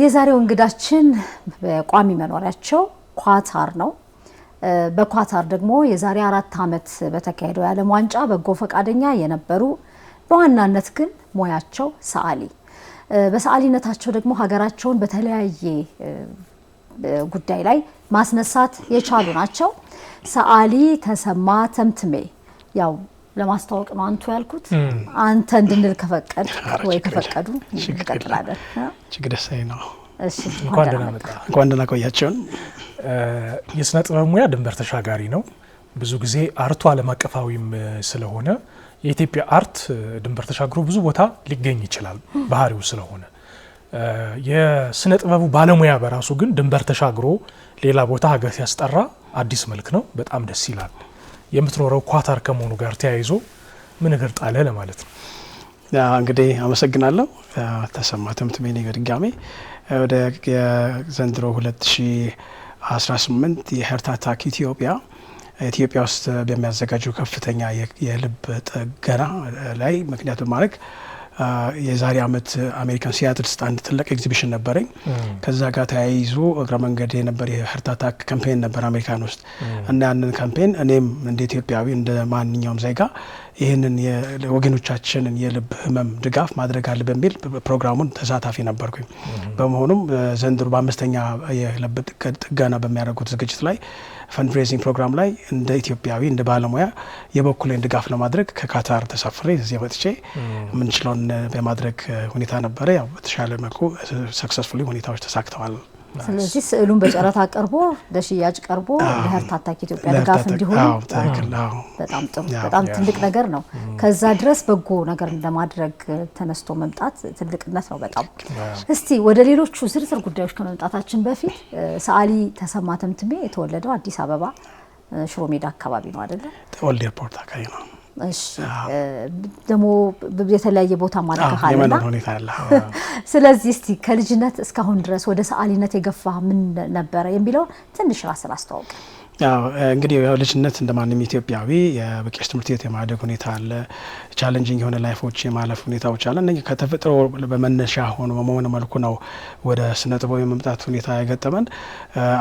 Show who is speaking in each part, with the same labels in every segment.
Speaker 1: የዛሬው እንግዳችን በቋሚ መኖሪያቸው ኳታር ነው። በኳታር ደግሞ የዛሬ 4 ዓመት በተካሄደው የዓለም ዋንጫ በጎ ፈቃደኛ የነበሩ በዋናነት ግን ሙያቸው ሰዓሊ በሰዓሊነታቸው ደግሞ ሀገራቸውን በተለያየ ጉዳይ ላይ ማስነሳት የቻሉ ናቸው። ሰዓሊ ተሰማ ተምትሜ ያው ለማስተዋወቅ ነው አንቱ ያልኩት አንተ እንድንል ከፈቀዱ እንቀጥላለን።
Speaker 2: እጅግ ደስ ነው።
Speaker 1: እሺ
Speaker 2: እንኳን ደህና ቆያችሁን።
Speaker 3: የስነ ጥበብ ሙያ ድንበር ተሻጋሪ ነው። ብዙ ጊዜ አርቱ ዓለም አቀፋዊም ስለሆነ የኢትዮጵያ አርት ድንበር ተሻግሮ ብዙ ቦታ ሊገኝ ይችላል ባህሪው ስለሆነ የስነ ጥበቡ ባለሙያ በራሱ ግን ድንበር ተሻግሮ ሌላ ቦታ ሀገር ሲያስጠራ አዲስ መልክ ነው። በጣም ደስ ይላል። የምትኖረው ኳታር ከመሆኑ ጋር ተያይዞ ምን ነገር ጣለ ለማለት ነው።
Speaker 2: እንግዲህ አመሰግናለሁ። ተሰማ ተምትሜ ነኝ። በድጋሜ ወደ የዘንድሮ 2018 የሄርት አታክ ኢትዮጵያ ውስጥ በሚያዘጋጁ ከፍተኛ የልብ ጥገና ላይ ምክንያት በማድረግ የዛሬ አመት አሜሪካን ሲያትል ውስጥ አንድ ትልቅ ኤግዚቢሽን ነበረኝ። ከዛ ጋር ተያይዞ እግረ መንገድ የነበር የሄርት አታክ ካምፔን ነበር አሜሪካን ውስጥ እና ያንን ካምፔን እኔም እንደ ኢትዮጵያዊ እንደ ማንኛውም ዜጋ ይህንን የወገኖቻችንን የልብ ህመም ድጋፍ ማድረግ አለ በሚል ፕሮግራሙን ተሳታፊ ነበርኩኝ። በመሆኑም ዘንድሮ በ5ኛ የልብ ጥገና በሚያደርጉት ዝግጅት ላይ ፈንድሬዚንግ ፕሮግራም ላይ እንደ ኢትዮጵያዊ እንደ ባለሙያ የበኩሌን ድጋፍ ለማድረግ ከካታር ተሳፍሬ እዚህ መጥቼ የምንችለውን በማድረግ ሁኔታ ነበረ። ያው በተሻለ መልኩ ሰክሰስፉሊ ሁኔታዎች ተሳክተዋል።
Speaker 1: ስለዚህ ስዕሉን በጨረታ ቀርቦ ለሽያጭ ቀርቦ ለሄርት አታክ ኢትዮጵያ ድጋፍ እንዲሆን በጣም ጥሩ በጣም ትልቅ ነገር ነው። ከዛ ድረስ በጎ ነገር እንደማድረግ ተነስቶ መምጣት ትልቅነት ነው በጣም። እስቲ ወደ ሌሎቹ ዝርዝር ጉዳዮች ከመምጣታችን በፊት ሰዓሊ ተሰማ ተምትሜ የተወለደው አዲስ አበባ ሽሮ ሜዳ አካባቢ ነው አይደል?
Speaker 2: ኦልድ ኤርፖርት አካባቢ ነው።
Speaker 1: እሺ ደግሞ የተለያየ ቦታ ማድረግሃልና ስለዚህ እስቲ ከልጅነት እስካሁን ድረስ ወደ ሰዓሊነት የገፋ ምን ነበረ የሚለው ትንሽ ራስን አስተዋውቅ።
Speaker 2: ያው እንግዲህ ልጅነት እንደማንም ኢትዮጵያዊ የበቄስ ትምህርት ቤት የማደግ ሁኔታ አለ። ቻሌንጂንግ የሆነ ላይፎች የማለፍ ሁኔታዎች አለ። እነዚህ ከተፈጥሮ በመነሻ ሆኖ በመሆን መልኩ ነው ወደ ስነ ጥበብ የመምጣት ሁኔታ ያገጠመን።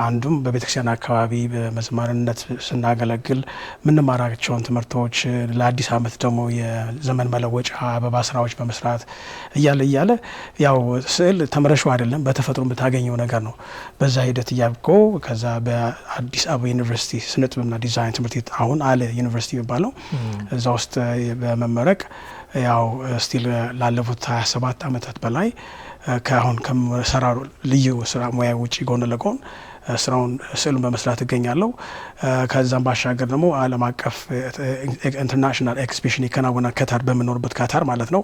Speaker 2: አንዱም በቤተክርስቲያን አካባቢ በመዝማርነት ስናገለግል ምንማራቸውን ትምህርቶች ለአዲስ ዓመት ደግሞ የዘመን መለወጫ አበባ ስራዎች በመስራት እያለ ያው ስዕል ተመረሹ አይደለም በተፈጥሮ የምታገኘው ነገር ነው። በዛ ሂደት እያልቆ ከዛ በአዲስ አበባ ዩኒቨርሲቲ ስነ ጥበብና ዲዛይን ትምህርት ቤት አሁን አለ ዩኒቨርሲቲ የሚባለው እዛ ውስጥ በመመረቅ ያው ስቲል ላለፉት 27 ዓመታት በላይ ከአሁን ከመሰራሩ ልዩ ስራ ሙያ ውጪ ጎን ለጎን ስራውን ስዕሉን በመስራት እገኛለሁ። ከዛም ባሻገር ደግሞ ዓለም አቀፍ ኢንተርናሽናል ኤክስፒሽን ይከናወናል ካታር በመኖርበት ካታር ማለት ነው።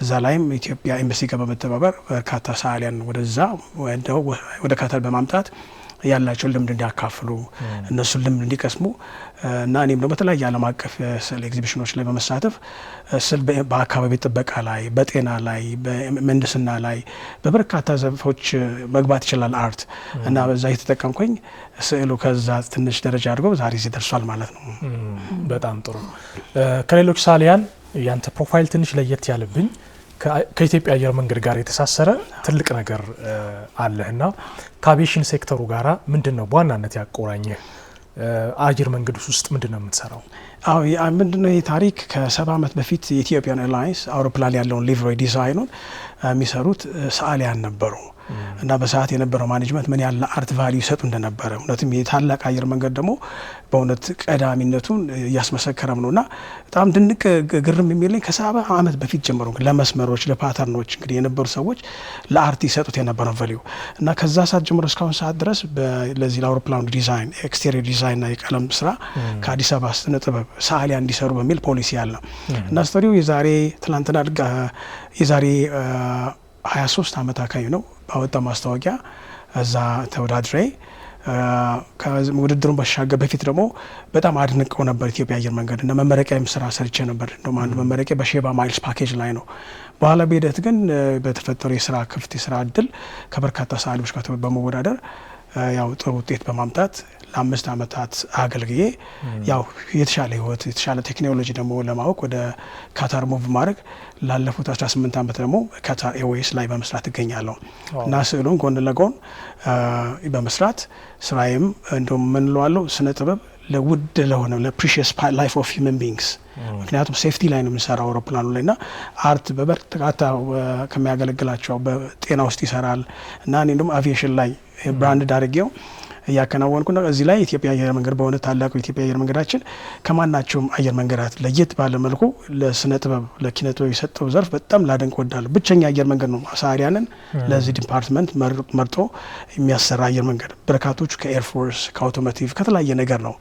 Speaker 2: እዛ ላይም ኢትዮጵያ ኤምባሲ ጋር በመተባበር በርካታ ሰዓሊያን ወደ ካታር በማምጣት ያላቸውን ልምድ እንዲያካፍሉ እነሱን ልምድ እንዲቀስሙ እና እኔም ደግሞ በተለያየ ዓለም አቀፍ ስዕል ኤግዚቢሽኖች ላይ በመሳተፍ ስዕል በአካባቢ ጥበቃ ላይ፣ በጤና ላይ፣ በምህንድስና ላይ በበርካታ ዘርፎች መግባት ይችላል አርት እና በዛ የተጠቀምኩኝ ስዕሉ ከዛ ትንሽ ደረጃ አድርጎ ዛሬ እዚህ ደርሷል ማለት ነው።
Speaker 3: በጣም ጥሩ። ከሌሎች ሰዓሊያን ያንተ ፕሮፋይል ትንሽ ለየት ያለብኝ ከኢትዮጵያ አየር መንገድ ጋር የተሳሰረ ትልቅ ነገር አለህና ከአቪዬሽን ሴክተሩ ጋራ ምንድነው በዋናነት ያቆራኘህ? አየር መንገድ ውስጥ ምንድነው የምትሰራው?
Speaker 2: አዎ ምንድነው ይሄ ታሪክ ከ70 ዓመት በፊት የኢትዮጵያን ኤርላይንስ አውሮፕላን ያለውን ሊቨሪ ዲዛይኑን የሚሰሩት ሰዓሊያን ነበሩ እና በሰዓት የነበረው ማኔጅመንት ምን ያለ አርት ቫልዩ ይሰጡ እንደነበረ እውነትም የታላቅ አየር መንገድ ደግሞ በእውነት ቀዳሚነቱን እያስመሰከረም ነውና በጣም ድንቅ ግርም የሚለኝ ከ70 ዓመት በፊት ጀምሮ ለመስመሮች ለፓተርኖች እንግዲህ የነበሩ ሰዎች ለአርት ይሰጡት የነበረው ቫልዩ እና ከዛ ሰዓት ጀምሮ እስካሁን ሰዓት ድረስ ለዚህ ለአውሮፕላኑ ዲዛይን ኤክስቴሪየር ዲዛይንና የቀለም ስራ ከአዲስ አበባ ስነ ጥበብ ሰዓሊያን እንዲሰሩ በሚል ፖሊሲ ያለ እና ስቶሪው የዛሬ 23 ዓመት አካባቢ ነው ባወጣ ማስታወቂያ እዛ ተወዳድሬ ከውድድሩን ባሻገር በፊት ደግሞ በጣም አድንቀው ነበር ኢትዮጵያ አየር መንገድ እና መመረቂያም ስራ ሰርቼ ነበር። እንደውም አንዱ መመረቂያ በሼባ ማይልስ ፓኬጅ ላይ ነው። በኋላ በሂደት ግን በተፈጠረው የስራ ክፍት የስራ እድል ከበርካታ ሰዓሊዎች ጋር በመወዳደር ያው ጥሩ ውጤት በማምጣት ለ5 ዓመታት አገልግዬ ያው የተሻለ ህይወት የተሻለ ቴክኖሎጂ ደግሞ ለማወቅ ወደ ካታር ሙቭ ማድረግ ላለፉት 18 ዓመት ደግሞ ካታር ኤርዌይስ ላይ በመስራት እገኛለሁ እና ስዕሉን ጎን ለጎን በመስራት ስራዬም እንደውም ምን እለዋለሁ ስነ ጥበብ ለውድ ለሆነ ለፕሪሺየስ ላይፍ ኦፍ ሂውመን ቢንግስ ምክንያቱም ሴፍቲ ላይ ነው የምንሰራው አውሮፕላኑ ላይ እና አርት በበርካታ ከሚያገለግላቸው በጤና ውስጥ ይሰራል እና እኔ ደግሞ አቪዬሽን ላይ ብራንድ ዳርጌው እያከናወንኩ ነው። እዚህ ላይ ኢትዮጵያ አየር መንገድ በእውነት ታላቁ ኢትዮጵያ አየር መንገዳችን ከማናቸውም አየር መንገዳት ለየት ባለ መልኩ ለስነ ጥበብ ለኪነ ጥበብ የሰጠው ዘርፍ በጣም ላደንቅ ወዳለሁ። ብቸኛ አየር መንገድ ነው አሳሪያንን ለዚህ ዲፓርትመንት መርጦ የሚያሰራ አየር መንገድ። በርካቶቹ ከኤርፎርስ ከአውቶሞቲቭ ከተለያየ ነገር ነው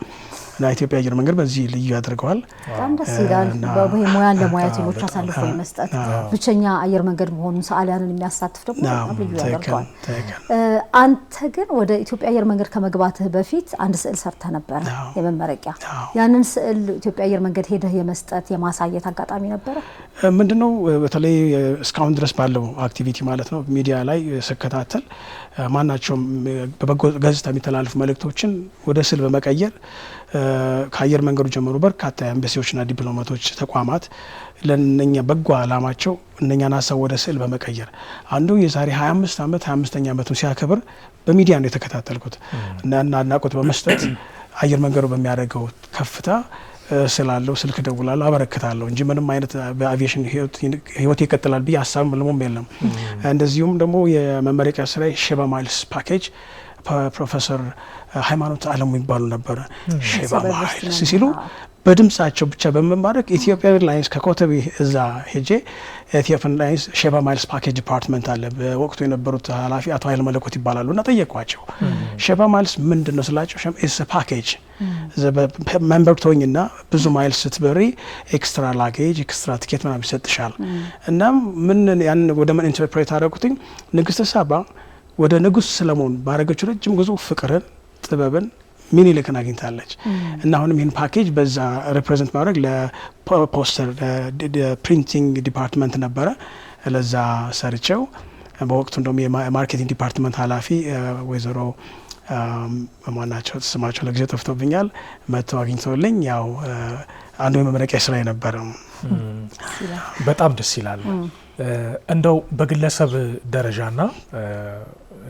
Speaker 2: እና ኢትዮጵያ አየር መንገድ በዚህ ልዩ ያደርገዋል።
Speaker 1: በጣም ደስ ይላል። በሙያን ለሙያተኞች አሳልፎ የመስጠት ብቸኛ አየር መንገድ መሆኑን ሰዓሊያንን የሚያሳትፍ ደግሞ በጣም ልዩ ያደርገዋል። አንተ ግን ወደ ኢትዮጵያ አየር መንገድ ከመግባትህ በፊት አንድ ስዕል ሰርተህ ነበር የመመረቂያ። ያንን ስዕል ኢትዮጵያ አየር መንገድ ሄደህ የመስጠት የማሳየት አጋጣሚ ነበረ?
Speaker 2: ምንድነው በተለይ እስካሁን ድረስ ባለው አክቲቪቲ ማለት ነው ሚዲያ ላይ ስከታተል ማናቸውም በበጎ ገጽታ የሚተላለፉ መልእክቶችን ወደ ስዕል በመቀየር ከአየር መንገዱ ጀምሮ በርካታ ኤምባሲዎችና ዲፕሎማቶች ተቋማት ለነኛ በጎ አላማቸው እነኛን ሀሳብ ወደ ስዕል በመቀየር አንዱ የዛሬ 25 ዓመት 25ኛ ዓመቱን ሲያከብር በሚዲያ ነው የተከታተልኩት እና አድናቆት በመስጠት አየር መንገዱ በሚያደርገው ከፍታ ስላለው ስልክ ደውላለሁ አበረክታለሁ እንጂ ምንም አይነት በአቪዬሽን ህይወት ይቀጥላል ብዬ ሀሳብ ምንም የለም። እንደዚሁም ደግሞ የመመረቂያ ስራ ሼባ ማይልስ ፓኬጅ ፕሮፌሰር ሃይማኖት አለሙ ይባሉ ነበር። ሼባ ማይልስ ሲሉ በድምጻቸው ብቻ በመማረክ ኢትዮጵያ ኤርላይንስ ከኮተቤ እዛ ሄጄ ኢትዮጵያ ኤርላይንስ ሼባ ማይልስ ፓኬጅ ዲፓርትመንት አለ በወቅቱ የነበሩት ኃላፊ አቶ ኃይለ መለኮት ይባላሉ እና ጠየቋቸው ሼባ ማይልስ ምንድነው ስላቸው ኢስ ፓኬጅ ሜምበር ቶኝና ብዙ ማይልስ ስትበሪ ኤክስትራ ላጌጅ ኤክስትራ ቲኬት ምናምን ይሰጥሻል እና ምን ያን ወደ ምን ኢንተርፕሬት አደረጉትኝ ንግስተ ሳባ ወደ ንጉስ ሰለሞን ባረገችው ረጅም ጉዞ ፍቅርን ጥበብን ሚኒልክን አግኝታለች እና አሁንም ይህን ፓኬጅ በዛ ሪፕሬዘንት ማድረግ ለፖስተር ፕሪንቲንግ ዲፓርትመንት ነበረ ለዛ ሰርቸው በወቅቱ እንደውም የማርኬቲንግ ዲፓርትመንት ኃላፊ ወይዘሮ ማናቸው ስማቸው ለጊዜው ጠፍቶብኛል መጥተው አግኝተውልኝ ያው አንዱ የመመረቂያ ስራ የነበረ
Speaker 3: በጣም ደስ ይላል። እንደው በግለሰብ ደረጃና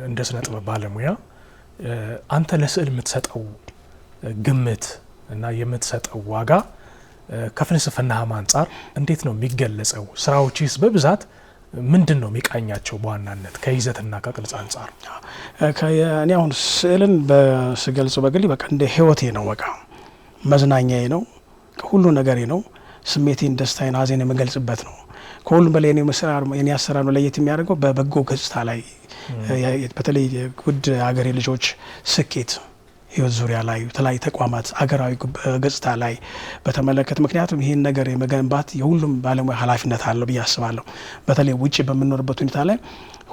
Speaker 3: እንደ ስነ ጥበብ ባለሙያ አንተ ለስዕል የምትሰጠው ግምት እና የምትሰጠው ዋጋ ከፍልስፍናህም አንጻር እንዴት ነው የሚገለጸው? ስራዎችስ በብዛት ምንድን ነው የሚቃኛቸው በዋናነት ከይዘትና ከቅርጽ አንጻር?
Speaker 2: እኔ አሁን ስዕልን በስገልጸው በግሌ በቃ እንደ ህይወቴ ነው፣ በቃ መዝናኛዬ ነው፣ ሁሉ ነገሬ ነው። ስሜቴን፣ ደስታዬን፣ ሀዘኔን የምገልጽበት ነው። ከሁሉም በላይ የኔ አሰራር ነው ለየት የሚያደርገው በበጎ ገጽታ ላይ በተለይ ውድ ሀገሬ ልጆች ስኬት ህይወት ዙሪያ ላይ የተለያዩ ተቋማት አገራዊ ገጽታ ላይ በተመለከተ ምክንያቱም ይህን ነገር የመገንባት የሁሉም ባለሙያ ኃላፊነት አለው ብዬ አስባለሁ። በተለይ ውጭ በምንኖርበት ሁኔታ ላይ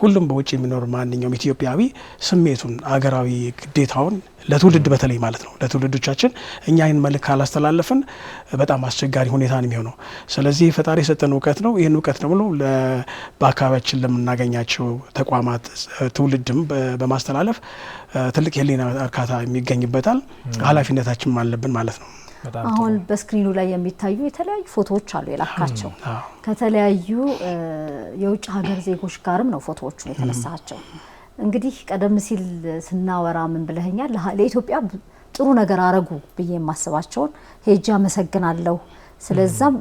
Speaker 2: ሁሉም በውጭ የሚኖር ማንኛውም ኢትዮጵያዊ ስሜቱን አገራዊ ግዴታውን ለትውልድ በተለይ ማለት ነው ለትውልዶቻችን እኛ ይህን መልክ ካላስተላለፍን በጣም አስቸጋሪ ሁኔታ ነው የሚሆነው። ስለዚህ ፈጣሪ የሰጠን እውቀት ነው። ይህን እውቀት ደግሞ በአካባቢያችን ለምናገኛቸው ተቋማት ትውልድም በማስተላለፍ ትልቅ የህሊና እርካታ የሚገኝበታል። ኃላፊነታችንም አለብን ማለት ነው።
Speaker 1: አሁን በስክሪኑ ላይ የሚታዩ የተለያዩ ፎቶዎች አሉ የላካቸው ከተለያዩ የውጭ ሀገር ዜጎች ጋርም ነው ፎቶዎቹ የተነሳቸው። እንግዲህ ቀደም ሲል ስናወራ ምን ብለኸኛል? ለኢትዮጵያ ጥሩ ነገር አረጉ ብዬ የማስባቸውን ሄጄ አመሰግናለሁ፣ ስለዛም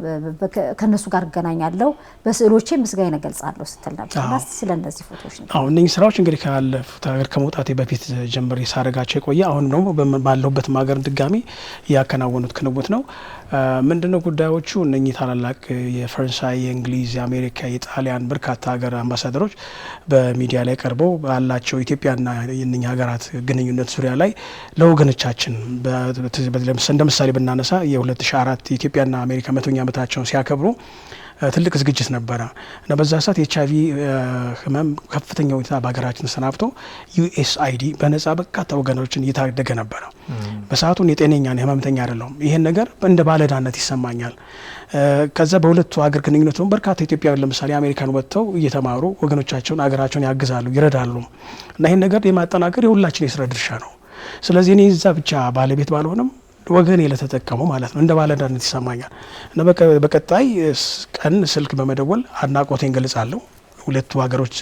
Speaker 1: ከነሱ ጋር እገናኛለሁ፣ በስዕሎቼ ምስጋና እገልጻለሁ ስትል ነበር። እስቲ ስለ እነዚህ ፎቶዎች ነው።
Speaker 2: አሁን እነዚህ ስራዎች እንግዲህ ካለፉት ሀገር ከመውጣቴ በፊት ጀምሬ ሳረጋቸው የቆየ አሁን ደግሞ ባለሁበት ሀገር ድጋሚ ያከናወኑት ክንውት ነው። ምንድነው ጉዳዮቹ? እነኚህ ታላላቅ የፈረንሳይ፣ የእንግሊዝ፣ የአሜሪካ፣ የጣሊያን በርካታ ሀገር አምባሳደሮች በሚዲያ ላይ ቀርበው ባላቸው ኢትዮጵያና የእነኚህ ሀገራት ግንኙነት ዙሪያ ላይ ለወገኖቻችን እንደ ምሳሌ ብናነሳ የ2004 ኢትዮጵያና አሜሪካ 100ኛ ዓመታቸውን ሲያከብሩ ትልቅ ዝግጅት ነበረ እና በዛ ሰዓት የኤችአይቪ ህመም ከፍተኛ ሁኔታ በሀገራችን ተሰናብቶ ዩኤስአይዲ በነጻ በርካታ ወገኖችን እየታደገ ነበረ። በሰዓቱ የጤነኛ ነው ህመምተኛ አይደለሁም። ይሄን ነገር እንደ ባለዳነት ይሰማኛል። ከዛ በሁለቱ ሀገር ግንኙነት ነው በርካታ ኢትዮጵያውያን ለምሳሌ አሜሪካን ወጥተው እየተማሩ ወገኖቻቸውን ሀገራቸውን ያግዛሉ፣ ይረዳሉ እና ይሄን ነገር የማጠናከር የሁላችን የስራ ድርሻ ነው። ስለዚህ እኔ እዛ ብቻ ባለቤት ባልሆንም ወገኔ ለተጠቀመው ማለት ነው እንደ ባለዳነት ይሰማኛል እና በቀጣይ ቀን ስልክ በመደወል አድናቆቴን ገልጻለሁ። ሁለቱ ሀገሮች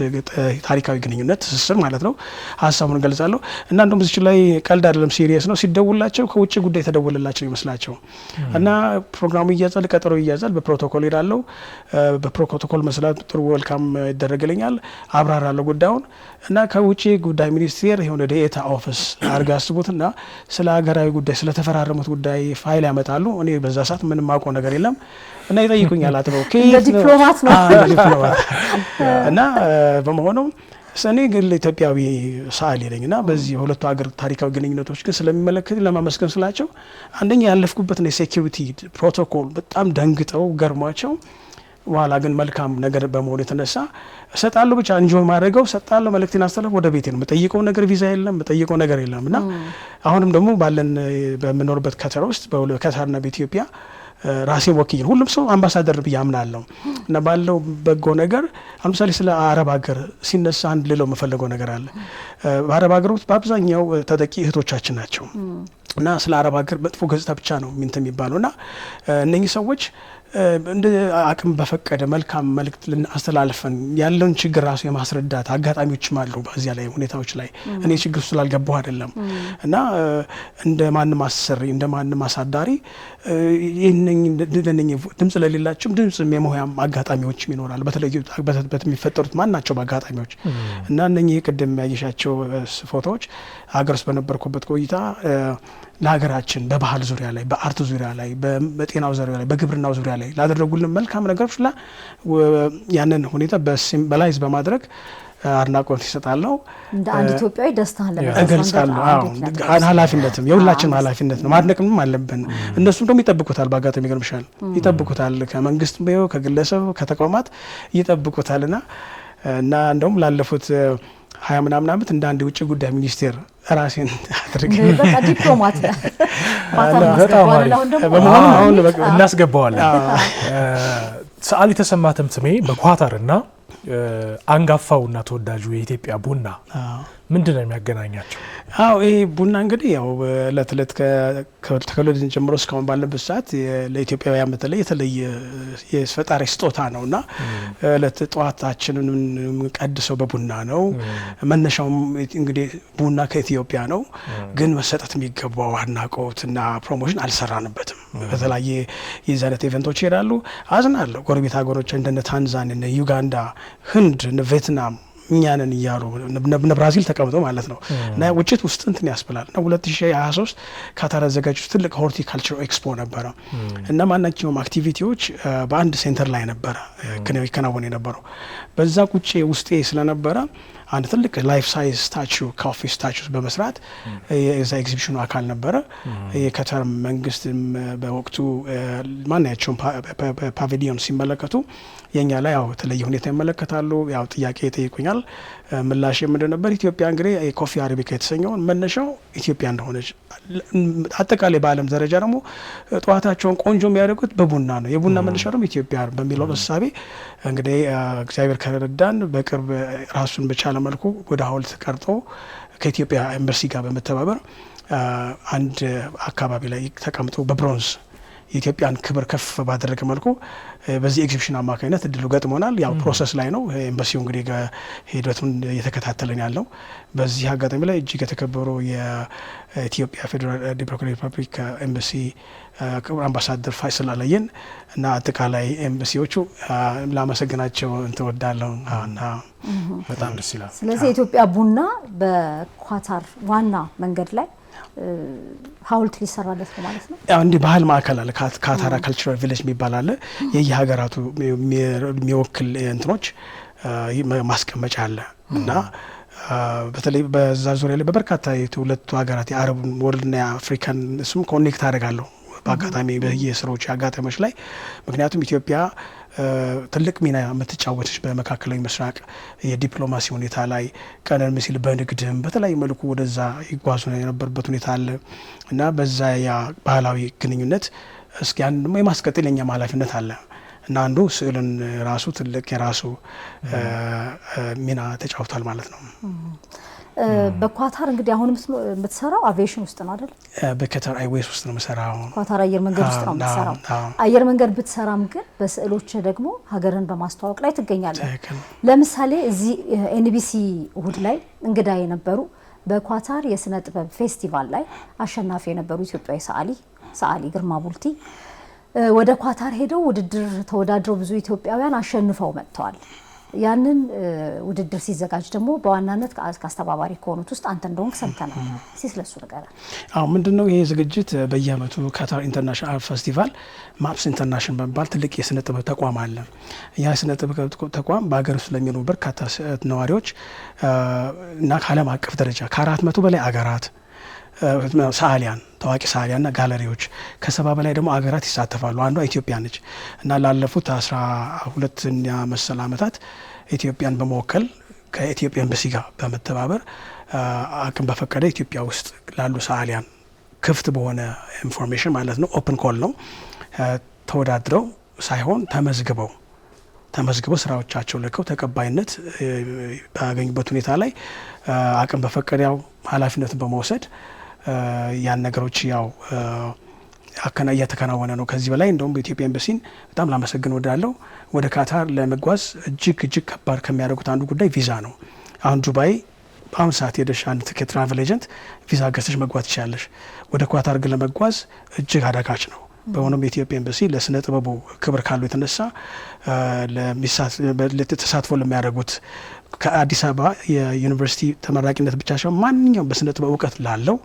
Speaker 2: ታሪካዊ ግንኙነት ትስስር ማለት ነው ሀሳቡን ገልጻለሁ እና እንደውም እዚህ ላይ ቀልድ አይደለም ሲሪየስ ነው። ሲደውላቸው ከውጭ ጉዳይ ተደወለላቸው ይመስላቸው እና ፕሮግራሙ ይያዛል፣ ቀጠሮ ይያዛል፣ በፕሮቶኮል ይላለው። በፕሮቶኮል መሰረት ጥሩ ወልካም ይደረግልኛል፣ አብራራለሁ ጉዳዩን እና ከውጭ ጉዳይ ሚኒስቴር የሆነ ዴታ ኦፊስ አድርጋ አስቡትና ስለ ሀገራዊ ጉዳይ ስለተፈራረሙት ጉዳይ ፋይል ያመጣሉ። እኔ በዛ ሰዓት ምንም ማውቀው ነገር የለም እና ይጠይቁኛል። አጥበው
Speaker 1: ዲፕሎማት ነው
Speaker 2: እና በመሆኑ እኔ ግን ኢትዮጵያዊ ሰዓሊ ነኝ እና በዚህ የሁለቱ ሀገር ታሪካዊ ግንኙነቶች ግን ስለሚመለከት ለማመስገን ስላቸው አንደኛ ያለፍኩበት ነው የሴኩሪቲ ፕሮቶኮል በጣም ደንግጠው ገርሟቸው በኋላ ግን መልካም ነገር በመሆኑ የተነሳ እሰጣለሁ ብቻ እንጆይ ማድረገው እሰጣለሁ፣ መልእክቴን አስተላልፍ ወደ ቤቴ ነው የምጠይቀው ነገር ቪዛ የለም የምጠይቀው ነገር የለም እና አሁንም ደግሞ ባለን በምኖርበት ከተር ውስጥ በከተርና በኢትዮጵያ ራሴ ወኪል ሁሉም ሰው አምባሳደር ብዬ አምናለሁ እና ባለው በጎ ነገር ለምሳሌ ስለ አረብ ሀገር ሲነሳ አንድ ሌላው የምፈልገው ነገር አለ። በአረብ ሀገር ውስጥ በአብዛኛው ተጠቂ እህቶቻችን ናቸው እና ስለ አረብ ሀገር መጥፎ ገጽታ ብቻ ነው የሚባለው እና እነኚህ ሰዎች እንደ አቅም በፈቀደ መልካም መልእክት ልናስተላልፈን ያለውን ችግር ራሱ የማስረዳት አጋጣሚዎችም አሉ። በዚያ ላይ ሁኔታዎች ላይ እኔ ችግር ስላልገባሁ አይደለም እና እንደ ማንም አሰሪ እንደ ማንም አሳዳሪ ይህንን ድምጽ ለሌላቸውም ድምጽ የመሆያም አጋጣሚዎችም ይኖራል። በተለይ የሚፈጠሩት ማናቸው በአጋጣሚዎች እና እነኚህ ቅድም ያየሻቸው ፎቶዎች ሀገር ውስጥ በነበርኩበት ቆይታ ለሀገራችን በባህል ዙሪያ ላይ በአርት ዙሪያ ላይ በጤናው ዙሪያ ላይ በግብርናው ዙሪያ ላይ ላደረጉልን መልካም ነገሮች ያንን ሁኔታ በሲምቦላይዝ በማድረግ አድናቆት ይሰጣለሁ።
Speaker 1: እንደ አንድ ኢትዮጵያዊ ደስታን
Speaker 2: እገልጻለሁ። ኃላፊነትም የሁላችንም ኃላፊነት ነው። ማድነቅም አለብን። እነሱም ደግሞ ይጠብቁታል። በአጋጣሚ ይገርምሻል ይጠብቁታል። ከመንግስት ቢሆን ከግለሰብ ከተቋማት ይጠብቁታልና እና እንደውም ላለፉት 20 ምናምን ዓመት እንደ አንድ የውጭ ጉዳይ ሚኒስቴር ራሴን አድርጌ
Speaker 1: በቃ ዲፕሎማት
Speaker 3: አሁን እናስገባዋለን። ሰዓሊ ተሰማ ተምትሜ በኳታርና አንጋፋውና ተወዳጁ የኢትዮጵያ ቡና ምንድን ነው የሚያገናኛቸው?
Speaker 2: አዎ ይሄ ቡና እንግዲህ ያው እለት እለት ከወለድን ጀምሮ እስካሁን ባለበት ሰዓት ለኢትዮጵያውያን በተለይ የተለየ የፈጣሪ ስጦታ ነውና እለት ጠዋታችንን ቀድሰው በቡና ነው። መነሻውም እንግዲህ ቡና ከኢትዮጵያ ነው፣ ግን መሰጠት የሚገባው አድናቆትና ፕሮሞሽን አልሰራንበትም። በተለያየ የዚህ አይነት ኢቨንቶች ይሄዳሉ። አዝናለሁ። ጎረቤት ሀገሮች እንደነ ታንዛኒያ፣ ዩጋንዳ፣ ህንድ፣ ቬትናም እኛንን እያሉ ብራዚል ተቀምጠው ማለት ነው እና ውጭት ውስጥ እንትን ያስብላል እና 2023 ካታር ያዘጋጁት ትልቅ ሆርቲካልቸር ኤክስፖ ነበረ እና ማናቸውም አክቲቪቲዎች በአንድ ሴንተር ላይ ነበረ ከናወን የነበረው። በዛ ቁጭ ውስጤ ስለነበረ አንድ ትልቅ ላይፍ ሳይዝ ስታቹ ኮፊ ስታቹ በመስራት የዛ ኤግዚቢሽኑ አካል ነበረ። የካታር መንግስት በወቅቱ ማናቸውም ፓቪሊዮን ሲመለከቱ የኛ ላይ ያው ተለየ ሁኔታ ይመለከታሉ። ያው ጥያቄ ይጠይቁኛል። ምላሽ ምንድን ነበር? ኢትዮጵያ እንግዲህ የኮፊ አረቢካ የተሰኘውን መነሻው ኢትዮጵያ እንደሆነች አጠቃላይ በዓለም ደረጃ ደግሞ ጠዋታቸውን ቆንጆ የሚያደርጉት በቡና ነው። የቡና መነሻ ደግሞ ኢትዮጵያ በሚለው እሳቤ እንግዲህ እግዚአብሔር ከረዳን በቅርብ ራሱን በቻለ መልኩ ወደ ሐውልት ቀርጦ ከኢትዮጵያ ኤምባሲ ጋር በመተባበር አንድ አካባቢ ላይ ተቀምጦ በብሮንዝ የኢትዮጵያን ክብር ከፍ ባደረገ መልኩ በዚህ ኤግዚቢሽን አማካኝነት እድሉ ገጥሞናል። ያው ፕሮሰስ ላይ ነው። ኤምባሲው እንግዲህ ሂደቱን እየተከታተለን ያለው። በዚህ አጋጣሚ ላይ እጅግ የተከበሩ የኢትዮጵያ ፌዴራል ዲሞክራቲክ ሪፐብሊክ ኤምባሲ አምባሳደር ፋይሰል አለየን እና አጠቃላይ ኤምባሲዎቹ ላመሰግናቸው እንትወዳለሁ እና
Speaker 3: በጣም ደስ ይላል።
Speaker 1: ስለዚህ የኢትዮጵያ ቡና በኳታር ዋና መንገድ ላይ ሐውልት ሊሰራለት ነው ማለት ነው።
Speaker 2: ያው እንዲህ ባህል ማዕከል አለ፣ ካታር ካልቸራል ቪሌጅ የሚባል አለ። የየሀገራቱ የሚወክል እንትኖች ማስቀመጫ አለ እና በተለይ በዛ ዙሪያ ላይ በበርካታ የሁለቱ ሀገራት የአረቡን ወርልድና የአፍሪካን እሱም ኮኔክት አደርጋለሁ በአጋጣሚ በየስራዎች አጋጣሚዎች ላይ። ምክንያቱም ኢትዮጵያ ትልቅ ሚና የምትጫወተች በመካከለኛው ምስራቅ የዲፕሎማሲ ሁኔታ ላይ ቀደም ሲል በንግድም በተለያዩ መልኩ ወደዛ ይጓዙ የነበረበት ሁኔታ አለ እና በዛ ያ ባህላዊ ግንኙነት እስኪ ያን ደግሞ የማስቀጠል የኛም ኃላፊነት አለ እና አንዱ ስዕልን ራሱ ትልቅ የራሱ ሚና ተጫውቷል ማለት ነው።
Speaker 1: በኳታር እንግዲህ አሁን የምትሰራው አቪዬሽን ውስጥ ነው አይደል?
Speaker 2: በካታር ኤርዌይስ ውስጥ ነው የምሰራው።
Speaker 1: ኳታር አየር መንገድ ውስጥ ነው የምትሰራው። አየር መንገድ ብትሰራም ግን በስዕሎች ደግሞ ሀገርን በማስተዋወቅ ላይ ትገኛለህ። ለምሳሌ እዚህ ኤንቢሲ እሁድ ላይ እንግዳ የነበሩ በኳታር የስነ ጥበብ ፌስቲቫል ላይ አሸናፊ የነበሩ ኢትዮጵያዊ ሰዓሊ ግርማ ቡልቲ ወደ ኳታር ሄደው ውድድር ተወዳድረው ብዙ ኢትዮጵያውያን አሸንፈው መጥተዋል። ያንን ውድድር ሲዘጋጅ ደግሞ በዋናነት ከአስተባባሪ ከሆኑት ውስጥ አንተ እንደሆንክ ሰምተናል። ስለሱ ነገር
Speaker 2: ምንድነው ይሄ ዝግጅት በየአመቱ ካታር ኢንተርናሽናል ፌስቲቫል ማፕስ ኢንተርናሽናል በመባል ትልቅ የስነ ጥበብ ተቋም አለ። ያ የስነ ጥበብ ተቋም በሀገር ውስጥ ለሚኖሩ በርካታ ነዋሪዎች እና ከዓለም አቀፍ ደረጃ ከ400 በላይ አገራት ሰዓሊያን ታዋቂ ሰዓሊያንና ጋለሪዎች ከ70 በላይ ደግሞ አገራት ይሳተፋሉ። አንዷ ኢትዮጵያ ነች እና ላለፉት 12ኛ መሰል ዓመታት ኢትዮጵያን በመወከል ከኢትዮጵያ ኤምባሲ ጋር በመተባበር አቅም በፈቀደ ኢትዮጵያ ውስጥ ላሉ ሰዓሊያን ክፍት በሆነ ኢንፎርሜሽን ማለት ነው ኦፕን ኮል ነው ተወዳድረው ሳይሆን ተመዝግበው ስራዎቻቸው ልከው ተቀባይነት ባገኙበት ሁኔታ ላይ አቅም በፈቀደ ያው ኃላፊነትን በመውሰድ ያን ነገሮች ያው እየተከናወነ ነው። ከዚህ በላይ እንደውም በኢትዮጵያ ኤምባሲን በጣም ላመሰግን ወዳለው ወደ ካታር ለመጓዝ እጅግ ከባድ ከሚያደርጉት አንዱ ጉዳይ ቪዛ ነው። አሁን ዱባይ በአሁኑ ሰዓት ሄደሽ አንድ ትኬት ትራቨል ኤጀንት ቪዛ ገዝተሽ መጓዝ ትችላለሽ። ወደ ኳታር ግን ለመጓዝ እጅግ አዳጋች ነው። በሆነም የኢትዮጵያ ኤምባሲ ለስነ ጥበቡ ክብር ካለው የተነሳ ተሳትፎ ለሚያደርጉት ከአዲስ አበባ የዩኒቨርሲቲ ተመራቂነት ብቻ ሳይሆን ማንኛውም በስነ ጥበብ እውቀት ላለው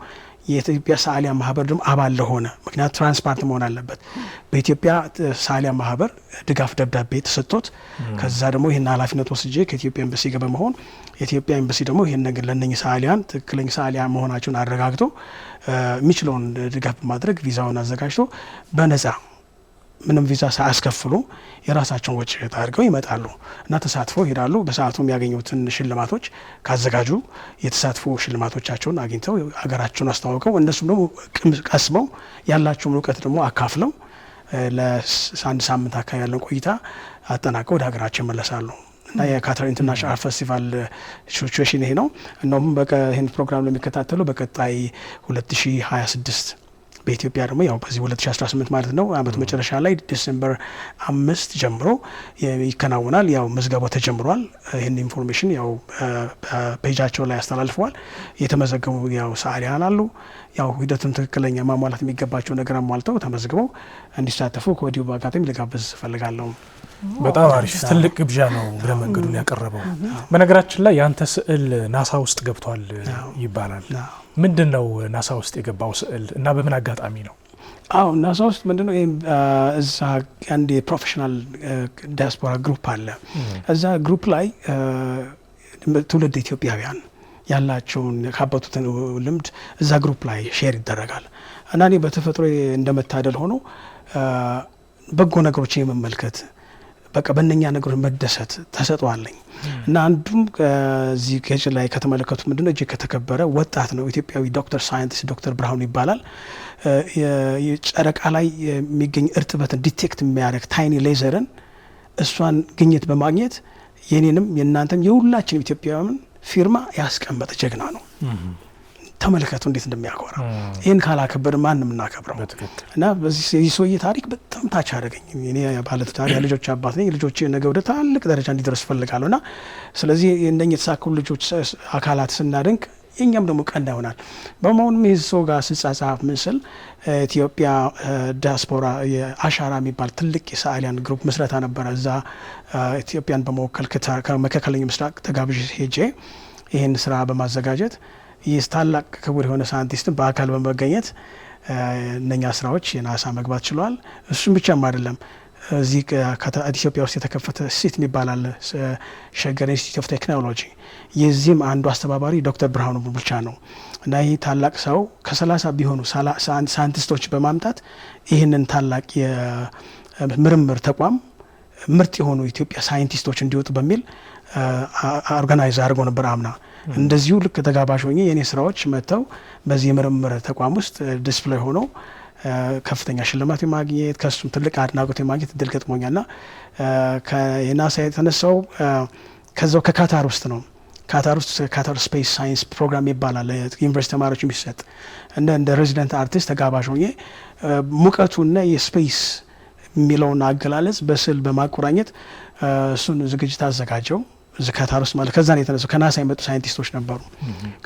Speaker 2: የኢትዮጵያ ሰዓሊያን ማህበር ደግሞ አባል ለሆነ ምክንያቱም ትራንስፓረንት መሆን አለበት። በኢትዮጵያ ሰዓሊያን ማህበር ድጋፍ ደብዳቤ ተሰጥቶት ከዛ ደግሞ ይህን ኃላፊነት ወስጄ ከኢትዮጵያ ኤምባሲ ጋር በመሆን የኢትዮጵያ ኤምባሲ ደግሞ ይህን ነገር ለነኚህ ሰዓሊያን ትክክለኛ ሰዓሊያን መሆናቸውን አረጋግጦ የሚችለውን ድጋፍ በማድረግ ቪዛውን አዘጋጅቶ በነጻ ምንም ቪዛ ሳያስከፍሉ የራሳቸውን ወጪ አድርገው ይመጣሉ እና ተሳትፎ ይሄዳሉ። በሰዓቱ የሚያገኙትን ሽልማቶች ካዘጋጁ የተሳትፎ ሽልማቶቻቸውን አግኝተው ሀገራቸውን አስተዋውቀው እነሱም ደግሞ ቀስመው ያላቸውን እውቀት ደግሞ አካፍለው ለአንድ ሳምንት አካባቢ ያለን ቆይታ አጠናቀው ወደ ሀገራቸው ይመለሳሉ እና የካታር ኢንተርናሽናል ፌስቲቫል ሲቹዌሽን ይሄ ነው። እንደውም ይህን ፕሮግራም ለሚከታተሉ በቀጣይ 2026 በኢትዮጵያ ደግሞ ያው በዚህ 2018 ማለት ነው አመት መጨረሻ ላይ ዲሴምበር 5 ጀምሮ ይከናወናል። ያው ምዝገባው ተጀምሯል። ይህን ኢንፎርሜሽን ያው በፔጃቸው ላይ ያስተላልፈዋል። የተመዘገቡ ያው ሰዓሊያን አሉ። ያው ሂደቱን ትክክለኛ ማሟላት የሚገባቸው ነገር አሟልተው ተመዝግበው እንዲሳተፉ ከወዲሁ በአጋጣሚ ልጋብዝ እፈልጋለሁ።
Speaker 3: በጣም አሪፍ ትልቅ ግብዣ ነው እግረ መንገዱን ያቀረበው። በነገራችን ላይ ያንተ ስዕል ናሳ ውስጥ ገብቷል ይባላል። ምንድነው ናሳ ውስጥ የገባው ስዕል እና በምን አጋጣሚ ነው?
Speaker 2: ናሳ ውስጥ ምንድነው እዛ አንድ የፕሮፌሽናል ዲያስፖራ ግሩፕ አለ። እዛ ግሩፕ ላይ ትውልድ ኢትዮጵያውያን ያላቸውን ካበቱትን ልምድ እዛ ግሩፕ ላይ ሼር ይደረጋል እና እኔ በተፈጥሮ እንደመታደል ሆኖ በጎ ነገሮችን የመመልከት በቃ በእነኛ ነገሮች መደሰት ተሰጥቷለኝ እና አንዱም እዚህ ገጽ ላይ ከተመለከቱት ምንድነው እጅግ ከተከበረ ወጣት ነው ኢትዮጵያዊ ዶክተር ሳይንቲስት ዶክተር ብርሃኑ ይባላል። የጨረቃ ላይ የሚገኝ እርጥበትን ዲቴክት የሚያደርግ ታይኒ ሌዘርን እሷን ግኝት በማግኘት የኔንም የእናንተም የሁላችንም ኢትዮጵያውያን ፊርማ ያስቀመጠ ጀግና ነው። ተመልከቱ እንዴት እንደሚያኮራ። ይህን ካላከበር ማንም እናከብረው እና በዚህ የሰውዬ ታሪክ በጣም ታች አደረገኝ። እኔ ባለትዳር የልጆች አባት ነኝ። ልጆቼ ነገ ወደ ታላቅ ደረጃ እንዲደርሱ ፈልጋለሁ እና ስለዚህ እንደኛ የተሳኩ ልጆች አካላት ስናደንቅ የኛም ደግሞ ቀና ይሆናል። በመሆኑም ይህ ሰው ጋር ስጻጻፍ ምስል ኢትዮጵያ ዲያስፖራ የአሻራ የሚባል ትልቅ የሰዓሊያን ግሩፕ መስረታ ነበረ። እዛ ኢትዮጵያን በመወከል ከመካከለኛው ምስራቅ ተጋብዤ ሄጄ ይህን ስራ በማዘጋጀት ይህ ታላቅ ክቡር የሆነ ሳይንቲስትን በአካል በመገኘት እነኛ ስራዎች የናሳ መግባት ችሏል። እሱም ብቻም አይደለም። እዚህ ኢትዮጵያ ውስጥ የተከፈተ ሲት የሚባላል ሸገር ኢንስቲትዩት ኦፍ ቴክኖሎጂ የዚህም አንዱ አስተባባሪ ዶክተር ብርሃኑ ብቻ ነው እና ይህ ታላቅ ሰው ከ30 ቢሆኑ ሳይንቲስቶች በማምጣት ይህንን ታላቅ የምርምር ተቋም ምርጥ የሆኑ ኢትዮጵያ ሳይንቲስቶች እንዲወጡ በሚል ኦርጋናይዝ አድርገው ነበር አምና። እንደዚሁ ልክ ተጋባዥ ሆኜ የኔ ስራዎች መጥተው በዚህ የምርምር ተቋም ውስጥ ዲስፕሌይ ሆነው ከፍተኛ ሽልማት የማግኘት ከሱም ትልቅ አድናቆት የማግኘት እድል ገጥሞኛልና የናሳ የተነሳው ከዛው ከካታር ውስጥ ነው። ካታር ውስጥ ካታር ስፔስ ሳይንስ ፕሮግራም ይባላል ዩኒቨርሲቲ ተማሪዎች የሚሰጥ እንደ ሬዚደንት አርቲስት ተጋባዥ ሆኜ ሙቀቱና የስፔስ የሚለውን አገላለጽ በስዕል በማቆራኘት እሱን ዝግጅት አዘጋጀው። ካታር ውስጥ ማለት ከዛ ነው የተነሳው። ከናሳ የመጡ ሳይንቲስቶች ነበሩ።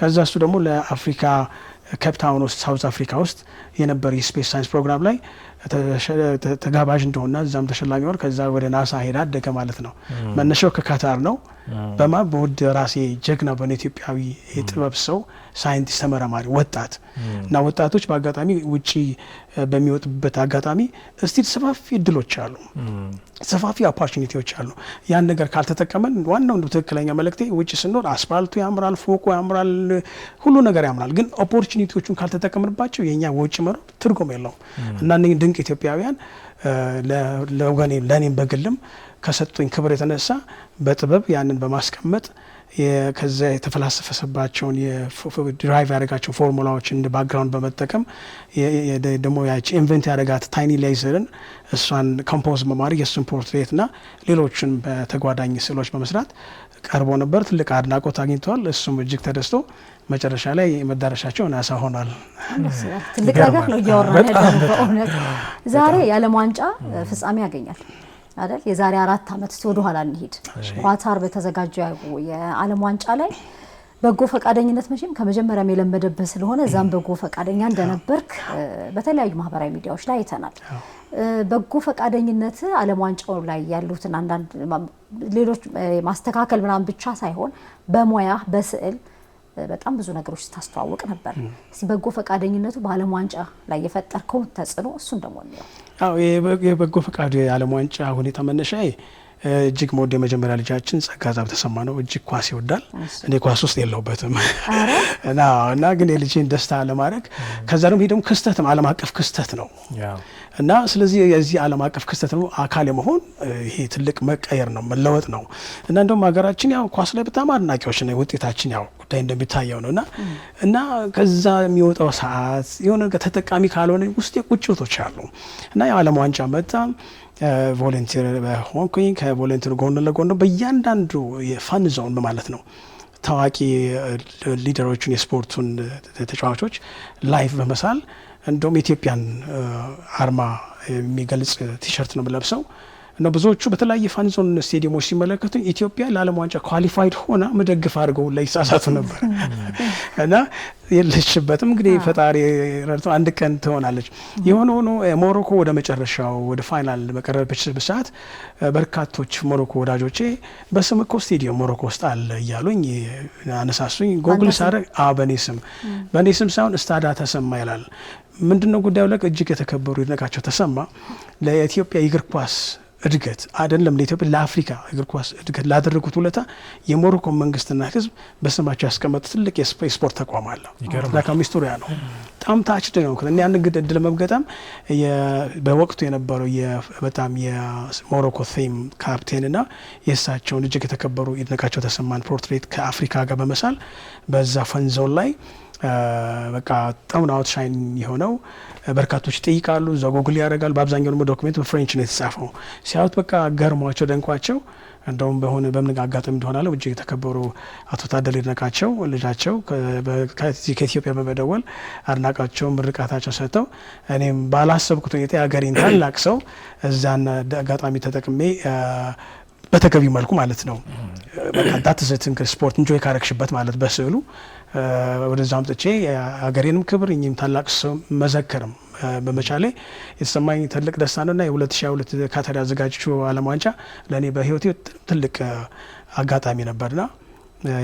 Speaker 2: ከዛ እሱ ደግሞ ለአፍሪካ ኬፕታውን ውስጥ ሳውዝ አፍሪካ ውስጥ የነበር የስፔስ ሳይንስ ፕሮግራም ላይ ተጋባዥ እንደሆነ እዛም ተሸላሚ ሆነ። ከዛ ወደ ናሳ ሄዳ አደገ ማለት ነው። መነሻው ከካታር ነው። በውድ ራሴ ጀግና በሆነ ኢትዮጵያዊ የጥበብ ሰው ሳይንቲስት ተመራማሪ ወጣት እና ወጣቶች በአጋጣሚ ውጪ በሚወጡበት አጋጣሚ እስቲ ሰፋፊ እድሎች አሉ፣ ሰፋፊ ኦፖርቹኒቲዎች አሉ። ያን ነገር ካልተጠቀመን ዋናው ትክክለኛ መልእክቴ ውጪ ስንኖር አስፋልቱ ያምራል፣ ፎቁ ያምራል፣ ሁሉ ነገር ያምራል። ግን ኦፖርቹኒቲዎቹን ካልተጠቀምንባቸው የኛ ውጪ መኖር ትርጉም የለውም እና እነዚህ ድንቅ ኢትዮጵያውያን ለወገኔ ለኔም በግልም ከሰጡኝ ክብር የተነሳ በጥበብ ያንን በማስቀመጥ ከዛ የተፈላሰፈሰባቸውን የድራይቭ ያደረጋቸው ፎርሙላዎች እንደ ባክግራውንድ በመጠቀም ደግሞ ያቺ ኢንቨንት ያደረጋት ታይኒ ሌዘርን እሷን ኮምፖዝ በማድረግ የእሱን ፖርትሬትና ሌሎችን በተጓዳኝ ስዕሎች በመስራት ቀርቦ ነበር። ትልቅ አድናቆት አግኝተዋል። እሱም እጅግ ተደስቶ መጨረሻ ላይ መዳረሻቸው ናሳ ሆኗል።
Speaker 1: ትልቅ ነገር ነው እያወራን ያለው በእውነት። ዛሬ የዓለም ዋንጫ ፍጻሜ ያገኛል አይደል? የዛሬ 4 ዓመት ወደ ኋላ እንሂድ። ኳታር በተዘጋጀው የዓለም ዋንጫ ላይ በጎ ፈቃደኝነት መቼም ከመጀመሪያም የለመደበት ስለሆነ እዛም በጎ ፈቃደኛ እንደነበርክ በተለያዩ ማህበራዊ ሚዲያዎች ላይ አይተናል። በጎ ፈቃደኝነት ዓለም ዋንጫው ላይ ያሉትን አንዳንድ ሌሎች ማስተካከል ምናምን ብቻ ሳይሆን በሙያ በስዕል በጣም ብዙ ነገሮች ታስተዋውቅ ነበር። በጎ ፈቃደኝነቱ በዓለም ዋንጫ ላይ የፈጠርከው ተጽዕኖ እሱን ደግሞ ነው።
Speaker 2: አዎ የበጎ ፈቃድ የዓለም ዋንጫ ሁኔታ መነሻዬ እጅግ ሞድ የመጀመሪያ ልጃችን ጸጋዛብ ተሰማ ነው። እጅግ ኳስ ይወዳል። እኔ ኳስ ውስጥ የለውበትም እና ግን የልጄን ደስታ ለማድረግ ከዛ ደግሞ ክስተት ነው፣ ዓለም አቀፍ ክስተት ነው እና ስለዚህ የዚህ ዓለም አቀፍ ክስተት ነው አካል የመሆን ይሄ ትልቅ መቀየር ነው፣ መለወጥ ነው እና እንደውም ሀገራችን ያው ኳስ ላይ በጣም አድናቂዎች ነው። ውጤታችን ያው ጉዳይ እንደሚታየው ነው እና ከዛ የሚወጣው ሰዓት የሆነ ተጠቃሚ ካልሆነ ውስጥ ቁጭቶች አሉ እና ያው ዓለም ዋንጫ መጣ። ቮለንቲር ሆንኩኝ። ከቮለንቲር ጎን ለጎን በእያንዳንዱ የፋን ዞን ማለት ነው ታዋቂ ሊደሮችን የስፖርቱን ተጫዋቾች ላይቭ በመሳል እንደውም ኢትዮጵያን አርማ የሚገልጽ ቲሸርት ነው ለብሰው እና ብዙዎቹ በተለያየ ፋን ዞን ስቴዲየሞች ሲመለከቱ ኢትዮጵያ ለዓለም ዋንጫ ኳሊፋይድ ሆና መደግፍ አድርገው ላይ ይሳሳቱ ነበር እና የለችበትም። እንግዲህ ፈጣሪ ረድቶ አንድ ቀን ትሆናለች። የሆነ ሆኖ ሞሮኮ ወደ መጨረሻው ወደ ፋይናል በቀረበችበት ሰዓት በርካቶች ሞሮኮ ወዳጆቼ በስም እኮ ስቴዲየም ሞሮኮ ውስጥ አለ እያሉኝ አነሳሱኝ። ጎግል ሳደርግ በእኔ ስም ሳይሆን ስታዳ ተሰማ ይላል። ምንድነው ጉዳዩ? ለቅ እጅግ የተከበሩ ይድነቃቸው ተሰማ ለኢትዮጵያ የእግር ኳስ እድገት አይደለም ለኢትዮጵያ ለአፍሪካ እግር ኳስ እድገት ላደረጉት ውለታ የሞሮኮ መንግስትና ህዝብ በስማቸው ያስቀመጡ ትልቅ የስፖርት ተቋም አለ። ለካሚስቶሪያ ነው። በጣም ታች ነው። ከእኔ አንድ እድል መገጠም በወቅቱ የነበረው በጣም የሞሮኮ ቲም ካፕቴንና የእሳቸውን እጅግ የተከበሩ ይድነቃቸው ተሰማን ፖርትሬት ከአፍሪካ ጋር በመሳል በዛ ፈንዞን ላይ በቃ በጣም አውትሻይን የሆነው በርካቶች ይጠይቃሉ። እዛ ጎግል ያደርጋሉ። በአብዛኛው ደግሞ ዶክመንት በፍሬንች ነው የተጻፈው። ሲያዩት በቃ ገርሟቸው ደንቋቸው እንደውም በምን አጋጣሚ እንደሆነ አለ እጅግ የተከበሩ አቶ ታደለ ይድነቃቸው ልጃቸው ከኢትዮጵያ በመደወል አድናቃቸው ምርቃታቸው ሰጥተው እኔም ባላሰብኩት ሁኔታ የሀገሬን ታላቅ ሰው እዛን አጋጣሚ ተጠቅሜ በተገቢ መልኩ ማለት ነው በቃ ዳትዘትን ስፖርት ኢንጆይ ካረክሽበት ማለት በስዕሉ ወደዛ አምጥቼ ሀገሬንም ክብር እኚህም ታላቅ ሰው መዘከርም በመቻሌ የተሰማኝ ትልቅ ደስታ ነውና የ2022 ካታር ያዘጋጀችው ዓለም ዋንጫ ለእኔ በህይወቴ ትልቅ አጋጣሚ ነበርና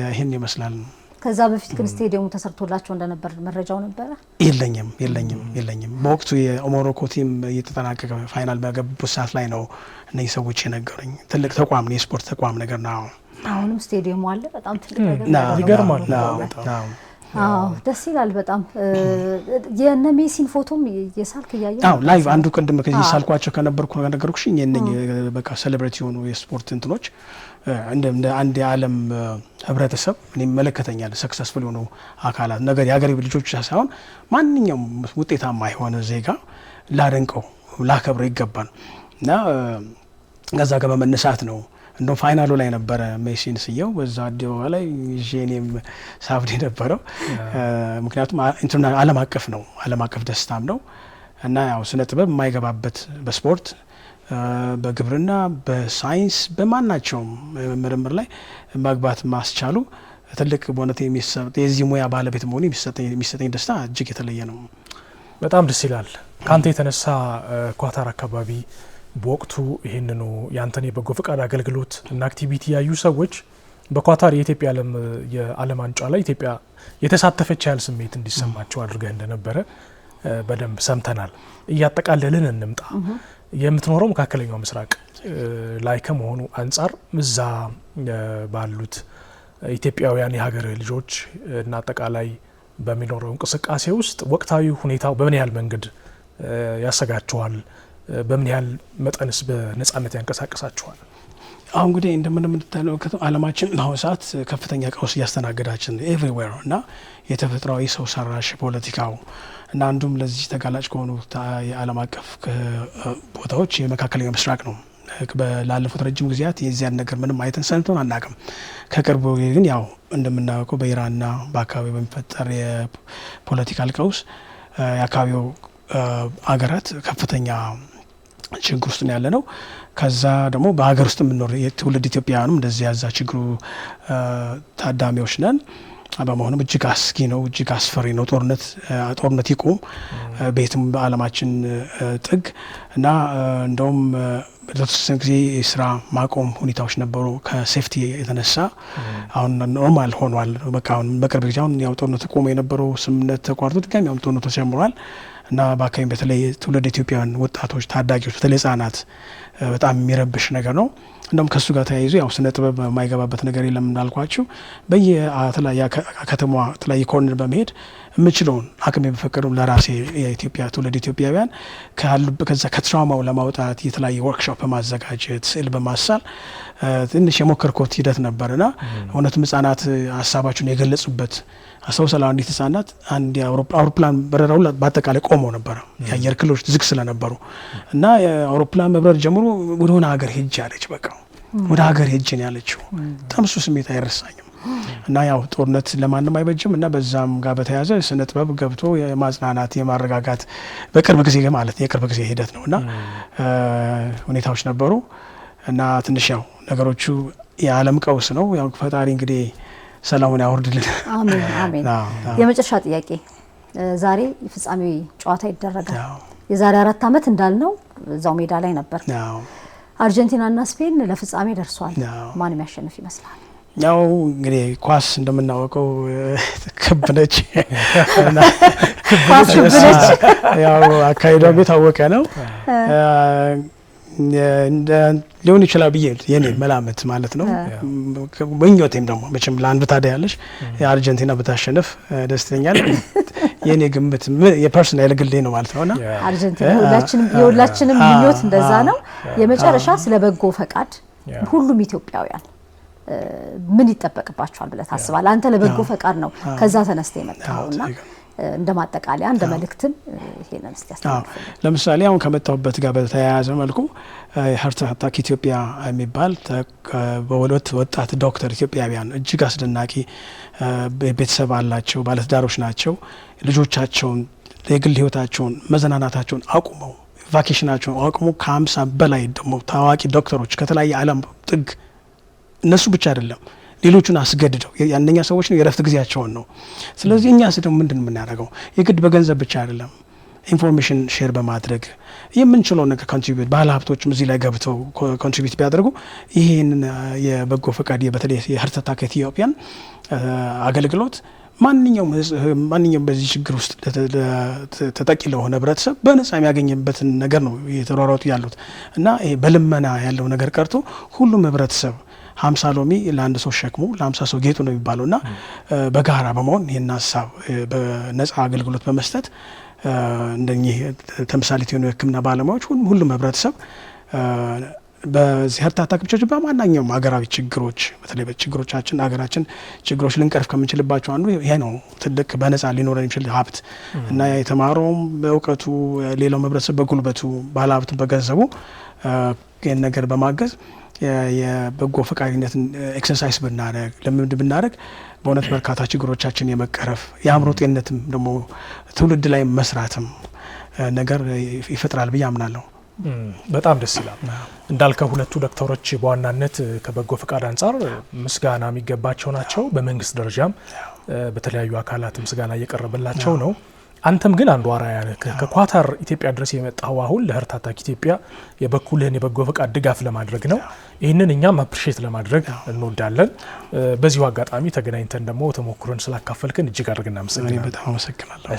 Speaker 2: ይህን ይመስላል።
Speaker 1: ከዛ በፊት ግን ስቴዲየሙ ተሰርቶላቸው እንደነበር መረጃው ነበረ? የለኝም። በወቅቱ የሞሮኮ ቲም እየተጠናቀቀ ፋይናል በገቡበት ሰዓት ላይ ነው እነዚህ ሰዎች የነገሩኝ። ትልቅ ተቋም ነው፣ የስፖርት ተቋም ነገር ነው። አሁንም ስቴዲየሙ አለ። በጣም ትልቅ ነገር
Speaker 3: ይገርማል።
Speaker 1: ደስ ይላል በጣም የነ ሜሲን ፎቶም የሳልክ ያያየ
Speaker 2: ላይቭ አንዱ ቀደም ከዚህ ሳልኳቸው ከነበርኩ ነገርኩሽ የነኝ በቃ ሴሌብሪቲ ሆኑ የስፖርት እንትኖች እንደ አንድ የዓለም ህብረተሰብ እኔ መለከተኛል ሰክሰስፉል ሆኖ አካላት ነገር የሀገሬ ልጆች ሳይሆን ማንኛውም ውጤታማ የሆነ ዜጋ ላደንቀው ላከብረው ይገባል እና ከዛ ጋር በመነሳት ነው እንደው ፋይናሉ ላይ ነበረ ሜሲን ስየው በዛ አደባባይ ላይ ጄኔም ሳብዲ ነበረው ምክንያቱም ኢንተርናሽናል ዓለም አቀፍ ደስታም ነው እና ያው ስነ ጥበብ የማይገባበት በስፖርት በግብርና በሳይንስ በማናቸውም ምርምር ላይ ማግባት ማስቻሉ ትልቅ በእውነት የዚህ ሙያ ባለቤት መሆኑ የሚሰጠኝ ደስታ እጅግ የተለየ ነው።
Speaker 3: በጣም ደስ ይላል። ካንተ የተነሳ ኳታር አካባቢ በወቅቱ ይሄንኑ ያንተን የበጎ ፈቃድ አገልግሎት እና አክቲቪቲ ያዩ ሰዎች በኳታር የዓለም ዋንጫ ላይ ኢትዮጵያ የተሳተፈች ያህል ስሜት እንዲሰማቸው አድርገህ እንደነበረ በደንብ ሰምተናል። እያጠቃለልን እንምጣ። የምትኖረው መካከለኛው ምስራቅ ላይ ከመሆኑ አንጻር እዛ ባሉት ኢትዮጵያውያን የሀገር ልጆች እና አጠቃላይ በሚኖረው እንቅስቃሴ ውስጥ ወቅታዊ ሁኔታው በምን ያህል መንገድ ያሰጋቸዋል? በምን ያህል መጠንስ በነጻነት ያንቀሳቀሳቸዋል?
Speaker 2: አሁን እንግዲህ እንደምንመለከተው ዓለማችን ለአሁኑ ሰዓት ከፍተኛ ቀውስ እያስተናገዳችን ኤቭሪዌር እና የተፈጥሯዊ ሰው ሰራሽ ፖለቲካው እና አንዱም ለዚህ ተጋላጭ ከሆኑ የዓለም አቀፍ ቦታዎች የመካከለኛው ምስራቅ ነው። ላለፉት ረጅም ጊዜያት የዚያን ነገር ምንም አይተን ሰንቶን አናውቅም። ከቅርቡ ግን ያው እንደምናውቀው በኢራንና በአካባቢው በሚፈጠር የፖለቲካል ቀውስ የአካባቢው አገራት ከፍተኛ ችግር ውስጥ ያለ ነው። ከዛ ደግሞ በሀገር ውስጥ የምንኖር የትውልድ ኢትዮጵያውያንም እንደዚህ ያዛ ችግሩ ታዳሚዎች ነን። በመሆኑም እጅግ አስጊ ነው፣ እጅግ አስፈሪ ነው። ጦርነት ይቁም ቤትም በዓለማችን ጥግ እና እንደውም ለተወሰነ ጊዜ የስራ ማቆም ሁኔታዎች ነበሩ ከሴፍቲ የተነሳ አሁን ኖርማል ሆኗል። በቃ አሁን በቅርብ ጊዜ አሁን ያው ጦርነቱ ቆሞ የነበረው ስምምነት ተቋርጦ ድጋሚ አሁን ጦርነቱ ተጀምሯል እና በአካባቢ በተለይ ትውልድ ኢትዮጵያውያን ወጣቶች፣ ታዳጊዎች በተለይ ህጻናት በጣም የሚረብሽ ነገር ነው። እንደውም ከሱ ጋር ተያይዞ ያው ስነ ጥበብ የማይገባበት ነገር የለም እንዳልኳችሁ በየተለያየ ከተማ ተለያየ ኮርነር በመሄድ የምችለውን አቅም በፈቀደው ለራሴ የኢትዮጵያ ትውልድ ኢትዮጵያውያን ከዛ ከትራውማው ለማውጣት የተለያየ ወርክሾፕ በማዘጋጀት ስዕል በማሳል ትንሽ የሞከርኩት ሂደት ነበርና እውነትም ህጻናት ሀሳባቸውን የገለጹበት አስተውሰላ አንዲት ህጻናት አንድ አውሮፕላን በረራው በአጠቃላይ ቆመው ነበር። የአየር ክልሎች ዝግ ስለነበሩ እና የአውሮፕላን መብረር ጀምሮ ወደ ሆነ ሀገር ሄጅ ያለች በቃ ወደ ሀገር ሄጅ ነው ያለችው። በጣም እሱ ስሜት አይረሳኝም እና ያው ጦርነት ለማንም አይበጅም እና በዛም ጋር በተያያዘ ስነ ጥበብ ገብቶ የማጽናናት የማረጋጋት በቅርብ ጊዜ ማለት የቅርብ ጊዜ ሂደት ነውና ሁኔታዎች ነበሩ እና ትንሽ ያው ነገሮቹ የዓለም ቀውስ ነው። ያው ፈጣሪ እንግዲህ ሰላሙን ያወርድልን።
Speaker 1: አሜን አሜን። የመጨረሻ ጥያቄ ዛሬ ፍጻሜ ጨዋታ ይደረጋል። የዛሬ 4 ዓመት እንዳልነው እዛው ሜዳ ላይ ነበር። አርጀንቲናና ስፔን ለፍጻሜ ደርሷል። ማን የሚያሸንፍ ይመስላል?
Speaker 2: ያው እንግዲህ ኳስ እንደምናውቀው ክብ ነች። ያው አካሄዷ የታወቀ ነው። ሊሆን ይችላል ብዬ የኔ መላመት ማለት ነው። በእኛቴም ደግሞ መቼም ለአንድ ታዲያ ያለሽ የአርጀንቲና ብታሸንፍ ደስተኛል። የኔ ግምት የፐርሰናል ግሌ ነው ማለት ነውና
Speaker 1: አርጀንቲና የሁላችንም ምኞት እንደዛ ነው። የመጨረሻ ስለ በጎ ፈቃድ ሁሉም ኢትዮጵያውያን ምን ይጠበቅባቸዋል ብለህ ታስባለህ? አንተ ለበጎ ፈቃድ ነው ከዛ ተነስተ የመጣውና እንደማጠቃለያ እንደ መልእክትም ይሄንን ያስተላልፋል።
Speaker 2: ለምሳሌ አሁን ከመጣውበት ጋር በተያያዘ መልኩ ሀርት አታክ ኢትዮጵያ የሚባል በሁለት ወጣት ዶክተር ኢትዮጵያውያን እጅግ አስደናቂ ቤተሰብ አላቸው፣ ባለትዳሮች ናቸው። ልጆቻቸውን የግል ህይወታቸውን መዘናናታቸውን አቁመው ቫኬሽናቸውን አቁመው ከ50 በላይ ደግሞ ታዋቂ ዶክተሮች ከተለያየ ዓለም ጥግ እነሱ ብቻ አይደለም ሌሎቹን አስገድደው ያንኛ ሰዎች ነው የረፍት ጊዜያቸውን ነው። ስለዚህ እኛስ ደግሞ ምንድን የምናደርገው የግድ በገንዘብ ብቻ አይደለም ኢንፎርሜሽን ሼር በማድረግ የምንችለው ነገር ኮንትሪቢዩት ባለሀብቶችም እዚህ ላይ ገብተው ኮንትሪቢዩት ቢያደርጉ ይሄንን የበጎ ፈቃድ በተለይ የሀርት አታክ ኢትዮጵያን አገልግሎት ማንኛውም በዚህ ችግር ውስጥ ተጠቂ ለሆነ ህብረተሰብ በነጻ የሚያገኝበትን ነገር ነው የተሯሯጡ ያሉት እና ይሄ በልመና ያለው ነገር ቀርቶ ሁሉም ህብረተሰብ 50 ሎሚ ለአንድ ሰው ሸክሙ ለ50 ሰው ጌጡ ነው የሚባለውና በጋራ በመሆን ይህን ሀሳብ በነጻ አገልግሎት በመስጠት እንደኚህ ተምሳሌት የሆኑ የሕክምና ባለሙያዎች ሁሉም ህብረተሰብ በዚህ ሄርት አታክ ብቻ በማናኛውም ሀገራዊ ችግሮች በተለይ በችግሮቻችን ሀገራችን ችግሮች ልንቀርፍ ከምንችልባቸው አንዱ ይሄ ነው። ትልቅ በነጻ ሊኖረን የሚችል ሀብት እና የተማረውም በእውቀቱ ሌላው ህብረተሰብ በጉልበቱ ባለሀብቱ በገንዘቡ ይህን ነገር በማገዝ የበጎ ፈቃደኝነትን ኤክሰርሳይዝ ብናደርግ ልምድ ብናደርግ በእውነት በርካታ ችግሮቻችን የመቀረፍ የአእምሮ ጤንነትም ደግሞ ትውልድ ላይ መስራትም ነገር ይፈጥራል ብዬ አምናለሁ።
Speaker 3: በጣም ደስ ይላል። እንዳልከው ሁለቱ ዶክተሮች በዋናነት ከበጎ ፈቃድ አንጻር ምስጋና የሚገባቸው ናቸው። በመንግስት ደረጃም በተለያዩ አካላት ምስጋና እየቀረበላቸው ነው። አንተም ግን አንዱ አርአያ ነህ። ከኳታር ኢትዮጵያ ድረስ የመጣው አሁን ለሄርት አታክ ኢትዮጵያ የበኩልህን የበጎ ፈቃድ ድጋፍ ለማድረግ ነው። ይህንን እኛም አፕሪሼት ለማድረግ እንወዳለን። በዚሁ አጋጣሚ ተገናኝተን ደግሞ ተሞክሮን ስላካፈልከን እጅግ አድርገን እናመሰግናለን።
Speaker 2: በጣም አመሰግናለሁ።